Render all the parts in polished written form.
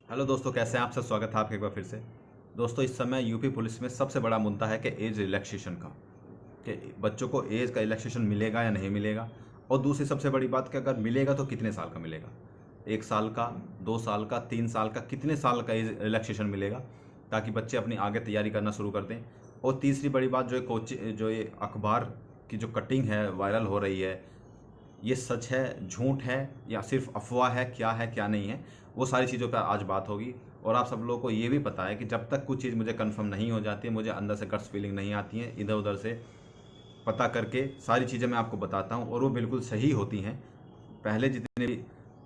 Hello दोस्तों, कैसे हैं आप? सब स्वागत है आपका एक बार फिर से। दोस्तों, इस समय यूपी पुलिस में सबसे बड़ा मुद्दा है कि एज रिलैक्सेशन का, कि बच्चों को एज का रिलैक्सेशन मिलेगा या नहीं मिलेगा। और दूसरी सबसे बड़ी बात कि अगर मिलेगा तो कितने साल का मिलेगा, 1 साल का, 2 साल का, 3 साल का, कितने साल का एज रिलैक्सेशन मिलेगा, ताकि बच्चे अपनी आगे तैयारी करना शुरू कर दें। और तीसरी बड़ी बात, जो ये अखबार की जो कटिंग है वायरल हो रही है, ये सच है, झूठ है, या सिर्फ अफवाह है, क्या नहीं है, वो सारी चीज़ों पर आज बात होगी। और आप सब लोगों को ये भी पता है कि जब तक कुछ चीज़ मुझे कंफर्म नहीं हो जाती है, मुझे अंदर से गट्स फीलिंग नहीं आती है, इधर उधर से पता करके सारी चीज़ें मैं आपको बताता हूँ और वो बिल्कुल सही होती हैं। पहले जितने भी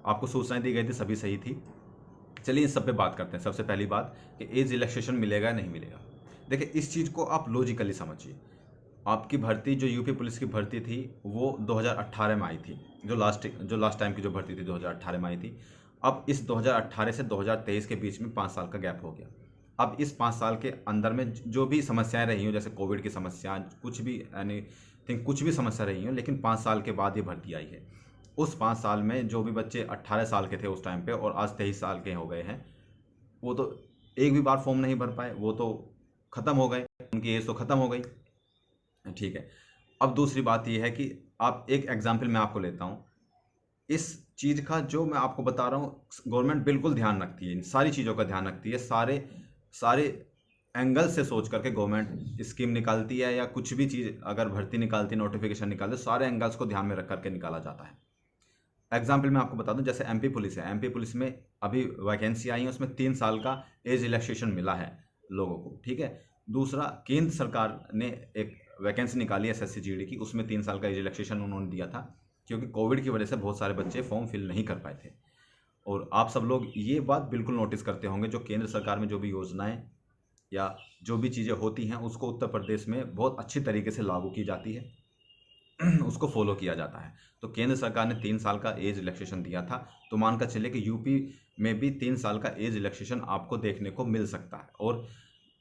आपको सूचनाएं दी गई थी सभी सही थी। चलिए इस सब पे बात करते हैं। सबसे पहली बात कि एज रिलैक्सेशन मिलेगा या नहीं मिलेगा। देखिए, इस चीज़ को आप लॉजिकली समझिए। आपकी भर्ती, जो यूपी पुलिस की भर्ती थी, वो 2018 में आई थी। जो लास्ट टाइम की जो भर्ती थी 2018 में आई थी। अब इस 2018 से 2023 के बीच में 5 साल का गैप हो गया। अब इस 5 साल के अंदर में जो भी समस्याएं रही हों, जैसे कोविड की समस्या, कुछ भी एनीथिंग, कुछ भी समस्या रही हो, लेकिन 5 साल के बाद ये भर्ती आई है। उस 5 साल में जो भी बच्चे 18 साल के थे उस टाइम पे और आज 23 साल के हो गए हैं, वो तो एक भी बार फॉर्म नहीं भर पाए, वो तो ख़त्म हो गए, उनकी एज तो ख़त्म हो गई। ठीक है। अब दूसरी बात ये है कि आप, एक एग्जाम्पल मैं आपको लेता हूँ। इस चीज़ का जो मैं आपको बता रहा हूँ, गवर्नमेंट बिल्कुल ध्यान रखती है, इन सारी चीज़ों का ध्यान रखती है। सारे सारे एंगल से सोच करके गवर्नमेंट स्कीम निकालती है, या कुछ भी चीज़ अगर भर्ती निकालती है, नोटिफिकेशन निकालती है, सारे एंगल्स को ध्यान में रख करके निकाला जाता है। एग्जाम्पल मैं आपको बता दूं, जैसे एमपी पुलिस है, एमपी पुलिस में अभी वैकेंसी आई है, उसमें 3 साल का एज रिलैक्सेशन मिला है लोगों को। ठीक है। दूसरा, केंद्र सरकार ने एक वैकेंसी निकाली है एसएससी जीडी की, उसमें 3 साल का एज रिलैक्सेशन उन्होंने दिया था, क्योंकि कोविड की वजह से बहुत सारे बच्चे फॉर्म फिल नहीं कर पाए थे। और आप सब लोग ये बात बिल्कुल नोटिस करते होंगे, जो केंद्र सरकार में जो भी योजनाएं या जो भी चीज़ें होती हैं, उसको उत्तर प्रदेश में बहुत अच्छी तरीके से लागू की जाती है, उसको फॉलो किया जाता है। तो केंद्र सरकार ने 3 साल का एज रिलैक्सेशन दिया था, तो मानकर चले कि यूपी में भी 3 साल का एज रिलैक्सेशन आपको देखने को मिल सकता है। और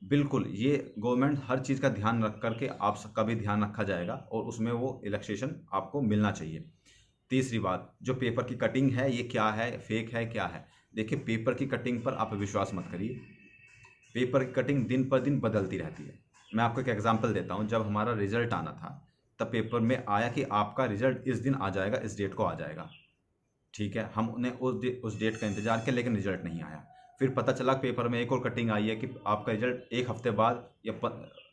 बिल्कुल ये गवर्नमेंट हर चीज़ का ध्यान रख करके आप सबका भी ध्यान रखा जाएगा और उसमें वो रिलैक्सेशन आपको मिलना चाहिए। तीसरी बात, जो पेपर की कटिंग है, ये क्या है, फेक है, क्या है? देखिए, पेपर की कटिंग पर आप विश्वास मत करिए। पेपर की कटिंग दिन पर दिन बदलती रहती है। मैं आपको एक एग्जांपल देता हूं। जब हमारा रिजल्ट आना था, तब पेपर में आया कि आपका रिजल्ट इस दिन आ जाएगा, इस डेट को आ जाएगा। ठीक है, हमने उस डेट का इंतजार किया, लेकिन रिजल्ट नहीं आया। फिर पता चला पेपर में एक और कटिंग आई है कि आपका रिजल्ट 1 हफ्ते बाद या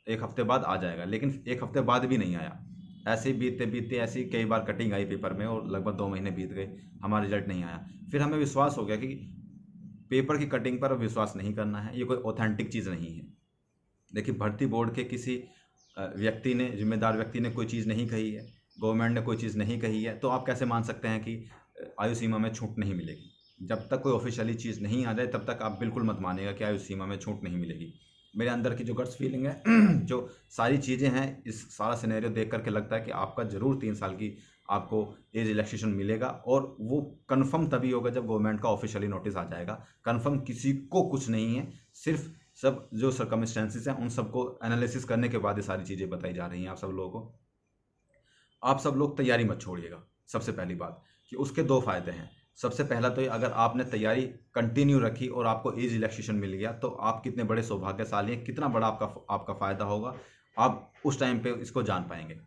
1 हफ्ते बाद आ जाएगा, लेकिन 1 हफ्ते बाद भी नहीं आया। ऐसे ही बीतते बीतते ऐसी कई बार कटिंग आई पेपर में और लगभग 2 महीने बीत गए, हमारा रिजल्ट नहीं आया। फिर हमें विश्वास हो गया कि पेपर की कटिंग पर विश्वास नहीं करना है, ये कोई ऑथेंटिक चीज़ नहीं है। देखिए, भर्ती बोर्ड के किसी व्यक्ति ने, जिम्मेदार व्यक्ति ने कोई चीज़ नहीं कही है, गवर्नमेंट ने कोई चीज़ नहीं कही है, तो आप कैसे मान सकते हैं कि आयु सीमा में छूट नहीं मिलेगी? जब तक कोई ऑफिशियली चीज़ नहीं आ जाए, तब तक आप बिल्कुल मत मानिएगा कि आयु सीमा में छूट नहीं मिलेगी। मेरे अंदर की जो गट्स फीलिंग है जो सारी चीज़ें हैं, इस सारा सिनेरियो देख करके लगता है कि आपका ज़रूर 3 साल की आपको एज रिलैक्सेशन मिलेगा। और वो कन्फर्म तभी होगा जब गवर्नमेंट का ऑफिशियली नोटिस आ जाएगा। कन्फर्म किसी को कुछ नहीं है, सिर्फ सब जो सर्कमस्टेंसेस हैं उन सबको एनालिसिस करने के बाद ये सारी चीज़ें बताई जा रही हैं आप सब लोगों को। आप सब लोग तैयारी मत छोड़िएगा। सबसे पहली बात कि उसके 2 फायदे हैं। सबसे पहला तो ये, अगर आपने तैयारी कंटिन्यू रखी और आपको एज रिलैक्सेशन मिल गया, तो आप कितने बड़े सौभाग्यशाली हैं, कितना बड़ा आपका फ़ायदा होगा, आप उस टाइम पे इसको जान पाएंगे।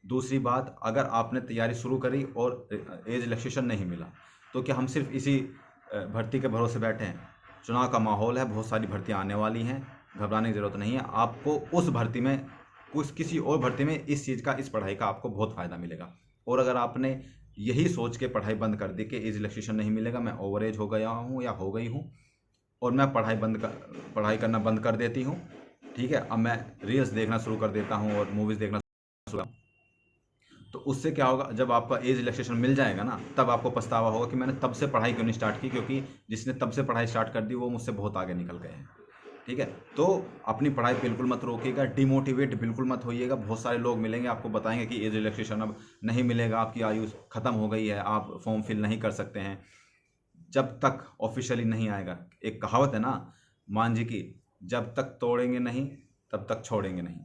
दूसरी बात, अगर आपने तैयारी शुरू करी और एज रिलैक्सेशन नहीं मिला, तो क्या हम सिर्फ इसी भर्ती के भरोसे बैठे हैं? चुनाव का माहौल है, बहुत सारी भर्तियां आने वाली हैं, घबराने की ज़रूरत नहीं है। आपको उस भर्ती में, कुछ किसी और भर्ती में इस चीज़ का, इस पढ़ाई का आपको बहुत फ़ायदा मिलेगा। और अगर आपने यही सोच के पढ़ाई बंद कर दी कि एज रिलैक्सेशन नहीं मिलेगा, मैं ओवर एज हो गया हूँ या हो गई हूँ और मैं पढ़ाई करना बंद कर देती हूँ, ठीक है, अब मैं रील्स देखना शुरू कर देता हूँ और मूवीज़ देखना शुरू, तो उससे क्या होगा, जब आपका एज रिलैक्सेशन मिल जाएगा ना, तब आपको पछतावा होगा कि मैंने तब से पढ़ाई क्यों नहीं स्टार्ट की, क्योंकि जिसने तब से पढ़ाई स्टार्ट कर दी वो मुझसे बहुत आगे निकल गए हैं। ठीक है। तो अपनी पढ़ाई बिल्कुल मत रोकिएगा, डिमोटिवेट बिल्कुल मत होइएगा। बहुत सारे लोग मिलेंगे, आपको बताएंगे कि एज रिलैक्सेशन अब नहीं मिलेगा, आपकी आयु ख़त्म हो गई है, आप फॉर्म फिल नहीं कर सकते हैं। जब तक ऑफिशियली नहीं आएगा, एक कहावत है ना मान जी की, जब तक तोड़ेंगे नहीं तब तक छोड़ेंगे नहीं।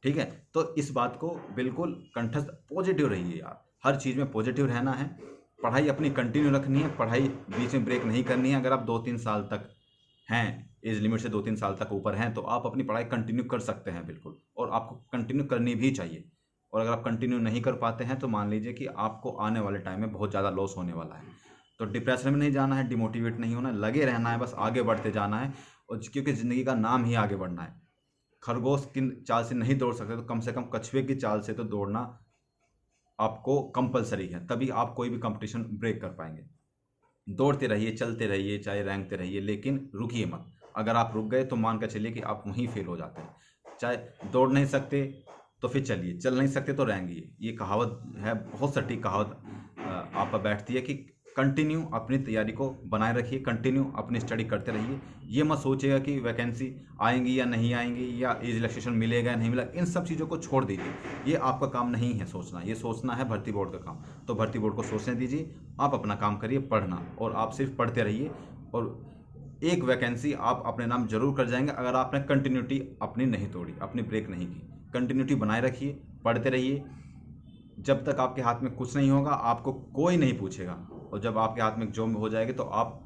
ठीक है। तो इस बात को बिल्कुल कंठस्थ, पॉजिटिव रहिए यार, हर चीज़ में पॉजिटिव रहना है। पढ़ाई अपनी कंटिन्यू रखनी है, पढ़ाई बीच में ब्रेक नहीं करनी है। अगर आप 2-3 साल तक हैं, एज लिमिट से 2-3 साल तक ऊपर हैं, तो आप अपनी पढ़ाई कंटिन्यू कर सकते हैं बिल्कुल, और आपको कंटिन्यू करनी भी चाहिए। और अगर आप कंटिन्यू नहीं कर पाते हैं तो मान लीजिए कि आपको आने वाले टाइम में बहुत ज़्यादा लॉस होने वाला है। तो डिप्रेशन में नहीं जाना है, डिमोटिवेट नहीं होना है, लगे रहना है, बस आगे बढ़ते जाना है। और क्योंकि ज़िंदगी का नाम ही आगे बढ़ना है। खरगोश की चाल से नहीं दौड़ सकते तो कम से कम कछुए की चाल से तो दौड़ना आपको कंपलसरी है, तभी आप कोई भी कंपटीशन ब्रेक कर पाएंगे। दौड़ते रहिए, चलते रहिए, चाहे रेंगते रहिए, लेकिन रुकिए मत। अगर आप रुक गए तो मान कर चलिए कि आप वहीं फेल हो जाते हैं। चाहे दौड़ नहीं सकते तो फिर चलिए, चल नहीं सकते तो रेंगिए। ये कहावत है, बहुत सटीक कहावत आप पर बैठती है कि कंटिन्यू अपनी तैयारी को बनाए रखिए, कंटिन्यू अपनी स्टडी करते रहिए। ये मत सोचिएगा कि वैकेंसी आएंगी या नहीं आएंगी, या एज रिलैक्सेशन मिलेगा या नहीं मिलेगा, इन सब चीज़ों को छोड़ दीजिए। ये आपका काम नहीं है सोचना, ये सोचना है भर्ती बोर्ड का काम। तो भर्ती बोर्ड को सोचने दीजिए, आप अपना काम करिए, पढ़ना, और आप सिर्फ पढ़ते रहिए। और एक वैकेंसी आप अपने नाम जरूर कर जाएंगे अगर आपने कंटिन्यूटी अपनी नहीं तोड़ी, अपनी ब्रेक नहीं की। कंटिन्यूटी बनाए रखिए, पढ़ते रहिए। जब तक आपके हाथ में कुछ नहीं होगा आपको कोई नहीं पूछेगा, और जब आपके हाथ में जॉब हो जाएगी तो आप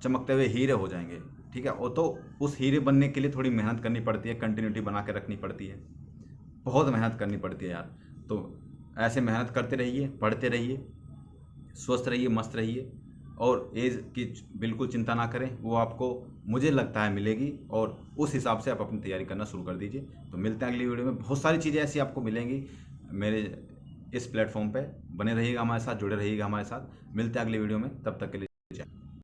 चमकते हुए हीरे हो जाएंगे। ठीक है, और तो उस हीरे बनने के लिए थोड़ी मेहनत करनी पड़ती है, कंटिन्यूटी बना के रखनी पड़ती है, बहुत मेहनत करनी पड़ती है यार। तो ऐसे मेहनत करते रहिए, पढ़ते रहिए, स्वस्थ रहिए, मस्त रहिए, और एज की बिल्कुल चिंता ना करें, वो आपको मुझे लगता है मिलेगी, और उस हिसाब से आप अपनी तैयारी करना शुरू कर दीजिए। तो मिलते हैं अगली वीडियो में, बहुत सारी चीज़ें ऐसी आपको मिलेंगी मेरे इस प्लेटफॉर्म पे। बने रहिएगा हमारे साथ, जुड़े रहिएगा हमारे साथ। मिलते हैं अगली वीडियो में, तब तक के लिए।